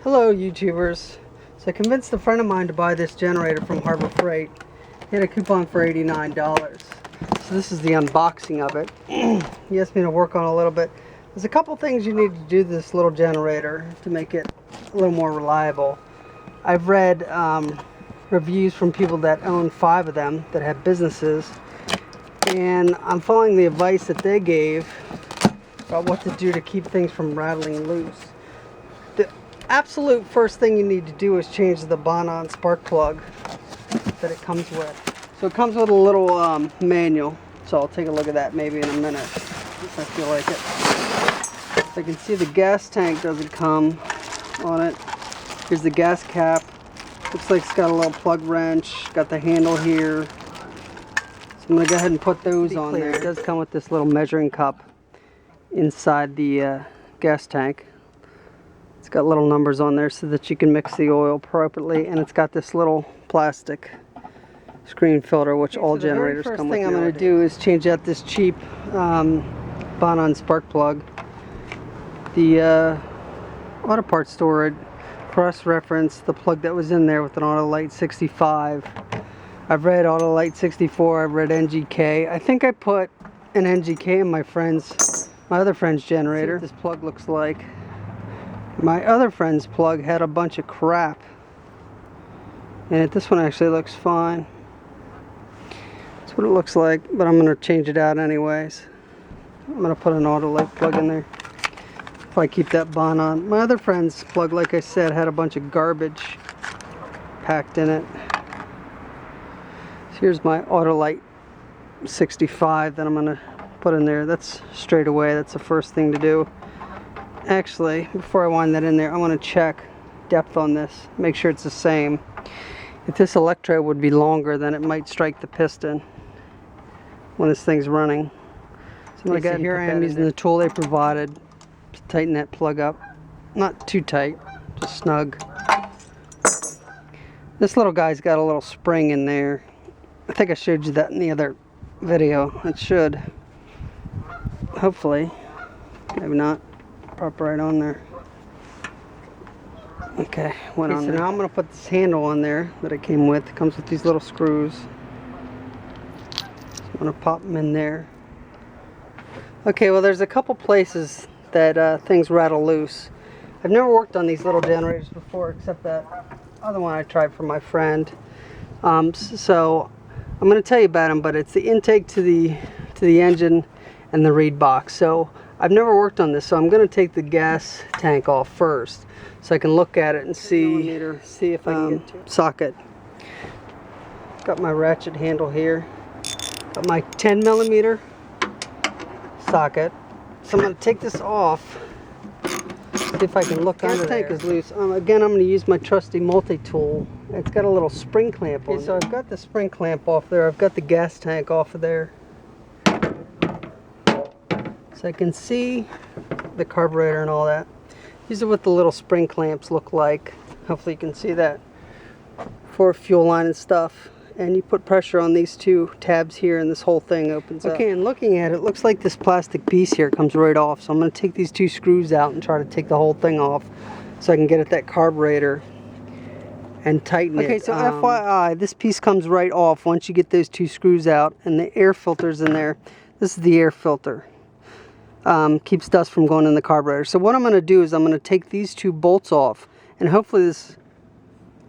Hello YouTubers. So I convinced a friend of mine to buy this generator from Harbor Freight. He had a coupon for $89. So this is the unboxing of it. He asked me to work on a little bit. There's a couple things you need to do to this little generator to make it a little more reliable. I've read reviews from people that own 5 of them that have businesses, and I'm following the advice that they gave about what to do to keep things from rattling loose. The absolute first thing you need to do is change the Bonon spark plug that it comes with. So it comes with a little manual, so I'll take a look at that maybe in a minute if I feel like it. So I can see the gas tank doesn't come on it. Here's the gas cap. Looks like it's got a little plug wrench, got the handle here. So I'm going to go ahead and put those on there. It does come with this little measuring cup inside the gas tank. It's got little numbers on there so that you can mix the oil appropriately, and it's got this little plastic screen filter, which all generators come with. The first thing I'm going to do is change out this cheap Bonon spark plug. The auto parts store at cross-referenced the plug that was in there with an Autolite 65. I've read Autolite 64, I've read NGK. I think I put an NGK in my other friend's generator. See what this plug looks like. My other friend's plug had a bunch of crap in it. This one actually looks fine. That's what it looks like, but I'm going to change it out anyways. I'm going to put an Autolite plug in there if I keep that Bonon. My other friend's plug, like I said, had a bunch of garbage packed in it. So here's my Autolite 65 that I'm going to put in there. That's straight away. That's the first thing to do. Actually, before I wind that in there, I want to check depth on this, make sure it's the same. If this electrode would be longer, then it might strike the piston when this thing's running. So here I am using the tool they provided to tighten that plug up. Not too tight, just snug. This little guy's got a little spring in there. I think I showed you that in the other video. It should, hopefully, maybe not, pop right on there. Okay, went on there. Now I'm going to put this handle on there that it came with. It comes with these little screws. So I'm going to pop them in there. Okay, well there's a couple places that things rattle loose. I've never worked on these little generators before, except that other one I tried for my friend. So I'm going to tell you about them, but it's the intake to the engine and the reed box. So I've never worked on this, so I'm going to take the gas tank off first so I can look at it and see if I can get to it. Socket. Got my ratchet handle here. Got my 10mm socket. So I'm going to take this off, see if I can look under there. The tank is loose. Again, I'm going to use my trusty multi-tool. It's got a little spring clamp on it. So I've got the spring clamp off there. I've got the gas tank off of there. So I can see the carburetor and all that. These are what the little spring clamps look like. Hopefully you can see that for fuel line and stuff. And you put pressure on these 2 tabs here and this whole thing opens up. Okay, and looking at it, looks like this plastic piece here comes right off. So I'm going to take these 2 screws out and try to take the whole thing off so I can get at that carburetor and tighten it. Okay, so FYI, this piece comes right off once you get those 2 screws out, and the air filter's in there. This is the air filter. Keeps dust from going in the carburetor. So what I'm going to do is I'm going to take these 2 bolts off, and hopefully this,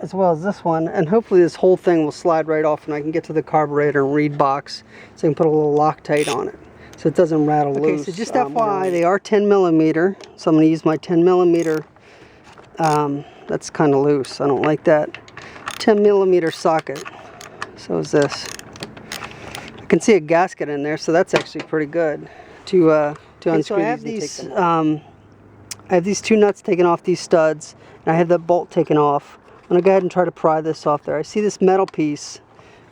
as well as this one, and hopefully this whole thing will slide right off and I can get to the carburetor and reed box so I can put a little Loctite on it so it doesn't rattle loose. Okay, so just FYI, they are 10mm, so I'm going to use my 10mm. That's kind of loose. I don't like that. 10mm socket. So is this. I can see a gasket in there, so that's actually pretty good to unscrew. So I have these 2 nuts taken off these studs, and I have that bolt taken off. I'm going to go ahead and try to pry this off there. I see this metal piece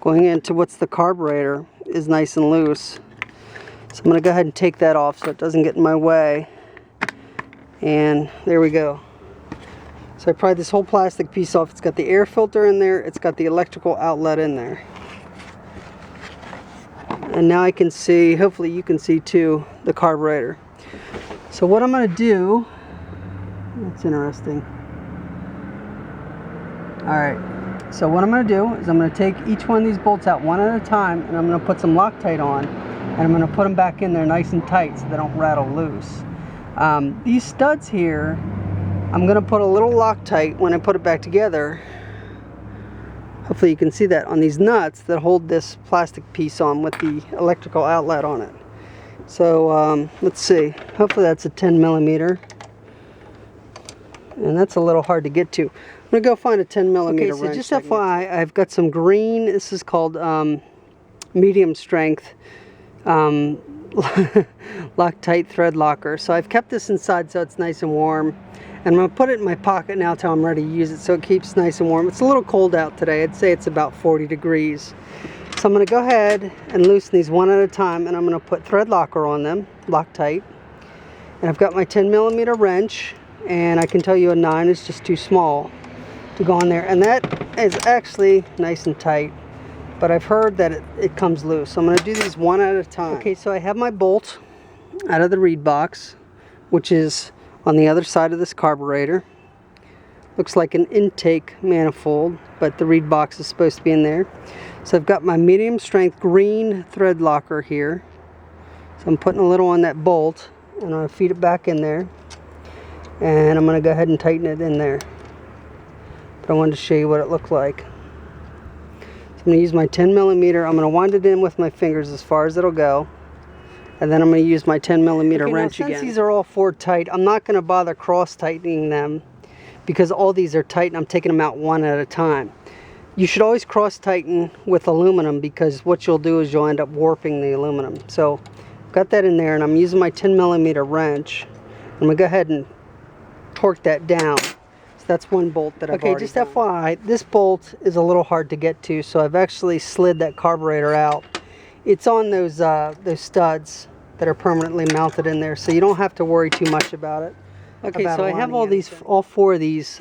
going into what's the carburetor is nice and loose. So I'm going to go ahead and take that off so it doesn't get in my way. And there we go. So I pried this whole plastic piece off. It's got the air filter in there. It's got the electrical outlet in there. And now I can see, hopefully you can see too, the carburetor. So what I'm going to do, that's interesting. Alright, so what I'm going to do is I'm going to take each one of these bolts out one at a time, and I'm going to put some Loctite on, and I'm going to put them back in there nice and tight so they don't rattle loose. These studs here, I'm going to put a little Loctite when I put it back together. Hopefully you can see that on these nuts that hold this plastic piece on with the electrical outlet on it. So let's see, hopefully that's a 10 millimeter. And that's a little hard to get to. I'm going to go find a 10 millimeter wrench. Okay, so just FYI, I've got some green, this is called medium strength Loctite thread locker. So I've kept this inside so it's nice and warm. And I'm going to put it in my pocket now till I'm ready to use it so it keeps nice and warm. It's a little cold out today. I'd say it's about 40 degrees. So I'm going to go ahead and loosen these one at a time, and I'm going to put thread locker on them, Loctite. And I've got my 10 millimeter wrench, and I can tell you a 9 is just too small to go on there. And that is actually nice and tight, but I've heard that it comes loose. So I'm going to do these one at a time. Okay, so I have my bolt out of the reed box, which is on the other side of this carburetor. Looks like an intake manifold, but the reed box is supposed to be in there. So I've got my medium strength green thread locker here. So I'm putting a little on that bolt, and I'm going to feed it back in there. And I'm going to go ahead and tighten it in there. But I wanted to show you what it looked like. So I'm going to use my 10 millimeter. I'm going to wind it in with my fingers as far as it'll go. And then I'm going to use my 10 millimeter wrench again. Since these are all Ford tight, I'm not going to bother cross tightening them because all these are tight and I'm taking them out one at a time. You should always cross tighten with aluminum because what you'll do is you'll end up warping the aluminum. So I've got that in there, and I'm using my 10 millimeter wrench. I'm going to go ahead and torque that down. So that's one bolt that I've already done. FYI, this bolt is a little hard to get to, so I've actually slid that carburetor out. It's on those studs that are permanently mounted in there, so you don't have to worry too much about it. Okay, so I have all four of these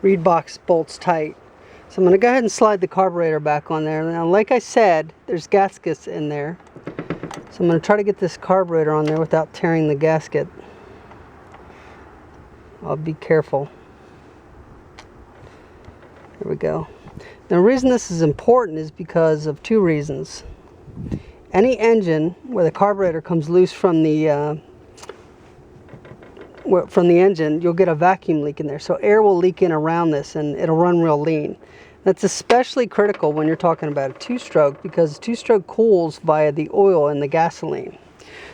reed box bolts tight. So I'm going to go ahead and slide the carburetor back on there. Now, like I said, there's gaskets in there. So I'm going to try to get this carburetor on there without tearing the gasket. I'll be careful. There we go. Now, the reason this is important is because of two reasons. Any engine where the carburetor comes loose from the engine, you'll get a vacuum leak in there. So air will leak in around this and it'll run real lean. That's especially critical when you're talking about a two-stroke, because two-stroke cools via the oil and the gasoline.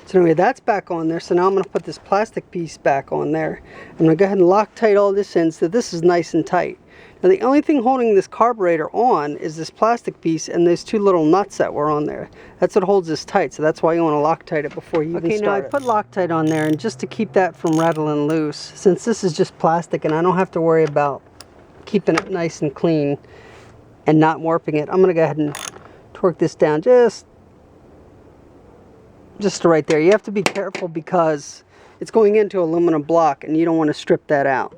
So anyway, that's back on there. So now I'm going to put this plastic piece back on there. I'm going to go ahead and Loctite all this in so this is nice and tight. Now the only thing holding this carburetor on is this plastic piece and those two little nuts that were on there. That's what holds this tight, so that's why you want to Loctite it before you even start. Okay, now I put Loctite on there, and just to keep that from rattling loose, since this is just plastic and I don't have to worry about keeping it nice and clean and not warping it, I'm going to go ahead and torque this down just to right there. You have to be careful because it's going into aluminum block and you don't want to strip that out.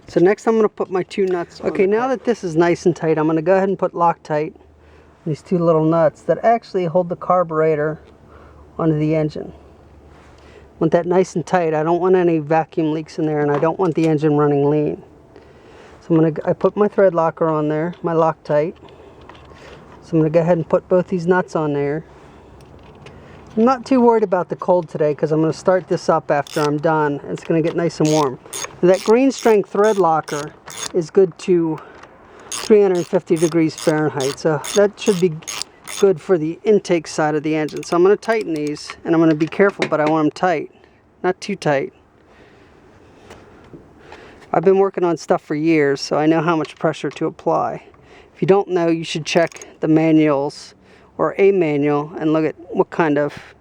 So next I'm going to put my two nuts on. Okay, now that this is nice and tight, I'm going to go ahead and put Loctite, these two little nuts that actually hold the carburetor onto the engine. I want that nice and tight. I don't want any vacuum leaks in there, and I don't want the engine running lean. So I put my thread locker on there, my Loctite. So I'm going to go ahead and put both these nuts on there. I'm not too worried about the cold today because I'm going to start this up after I'm done. It's going to get nice and warm. That green strength thread locker is good to 350 degrees Fahrenheit, so that should be good for the intake side of the engine. So I'm going to tighten these, and I'm going to be careful, but I want them tight, not too tight. I've been working on stuff for years, so I know how much pressure to apply. If you don't know, you should check the manuals or a manual and look at what kind of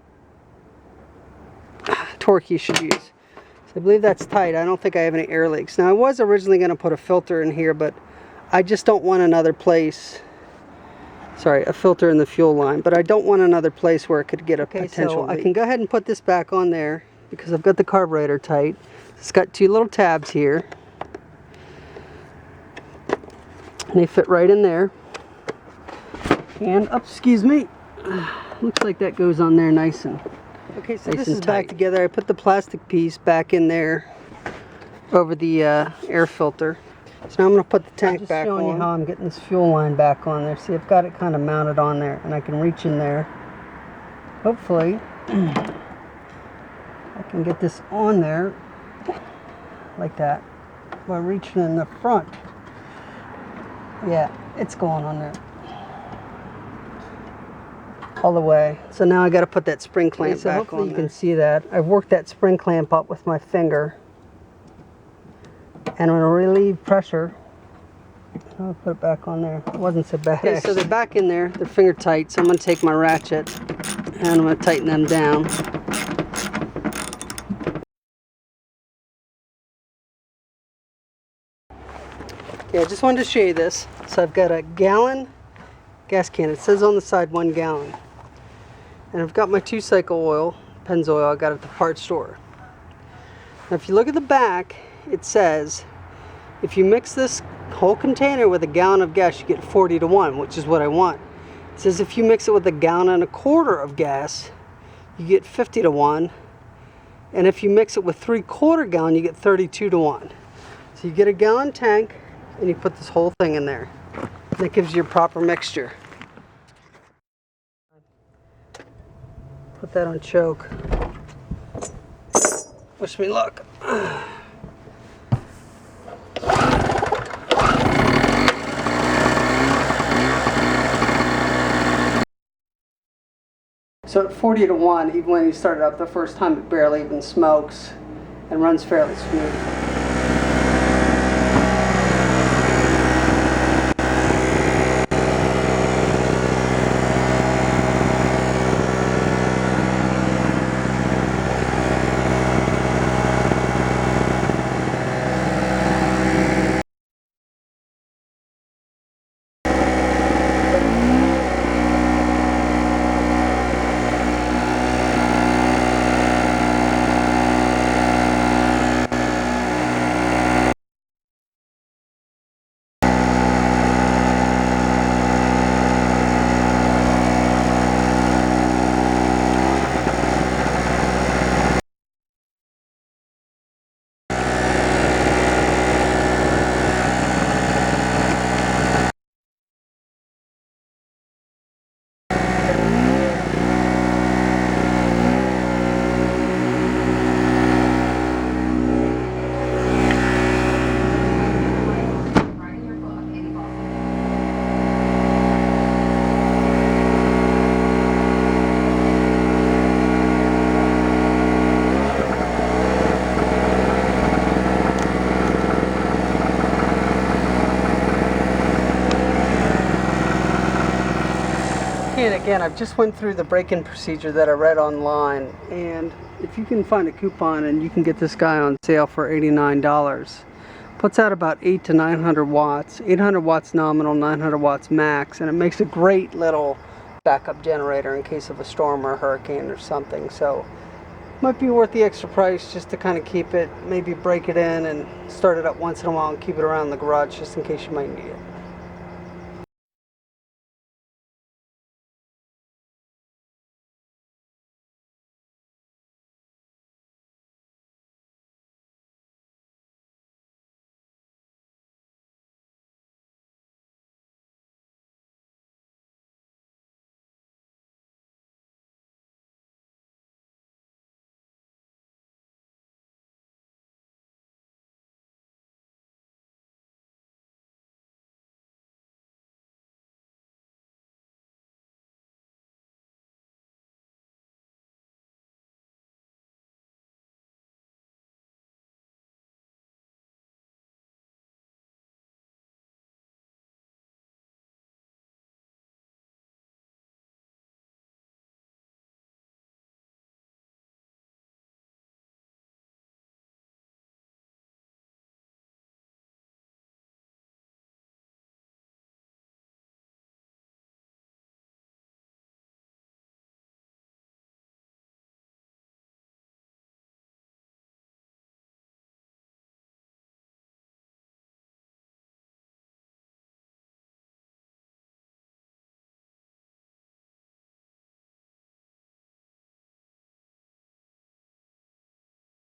torque you should use. So I believe that's tight. I don't think I have any air leaks. Now I was originally going to put a filter in here, but I just don't want another place, sorry, a filter in the fuel line, but I don't want another place where it could get a potential leak. I can go ahead and put this back on there because I've got the carburetor tight. It's got two little tabs here, and they fit right in there. And excuse me, looks like that goes on there nice and okay. So this is back together. I put the plastic piece back in there over the air filter. So now I'm going to put the tank just back on. showing you how I'm getting this fuel line back on there. See, I've got it kind of mounted on there, and I can reach in there. Hopefully, I can get this on there like that by reaching in the front. Yeah, it's going on there all the way. So now I got to put that spring clamp back on. Hopefully you can see that. I've worked that spring clamp up with my finger, and I'm going to relieve pressure. I'll put it back on there. It wasn't so bad. Okay, so they're back in there. They're finger tight. So I'm going to take my ratchet and I'm going to tighten them down. Okay, I just wanted to show you this. So I've got a gallon gas can. It says on the side 1 gallon. And I've got my 2-cycle oil, Pennzoil, I got at the parts store. Now if you look at the back, it says if you mix this whole container with a gallon of gas, you get 40-to-1, which is what I want. It says if you mix it with a gallon and a quarter of gas, you get 50-to-1. And if you mix it with 3/4 gallon, you get 32-to-1. So you get a gallon tank and you put this whole thing in there. And that gives you your proper mixture. Put that on choke. Wish me luck. So at 40-to-1, even when you start it up the first time, it barely even smokes and runs fairly smooth. And again, I've just went through the break-in procedure that I read online, and if you can find a coupon and you can get this guy on sale for $89, puts out about 800 to 900 watts, 800 watts nominal, 900 watts max, and it makes a great little backup generator in case of a storm or a hurricane or something. So might be worth the extra price just to kind of keep it, maybe break it in and start it up once in a while and keep it around the garage just in case you might need it.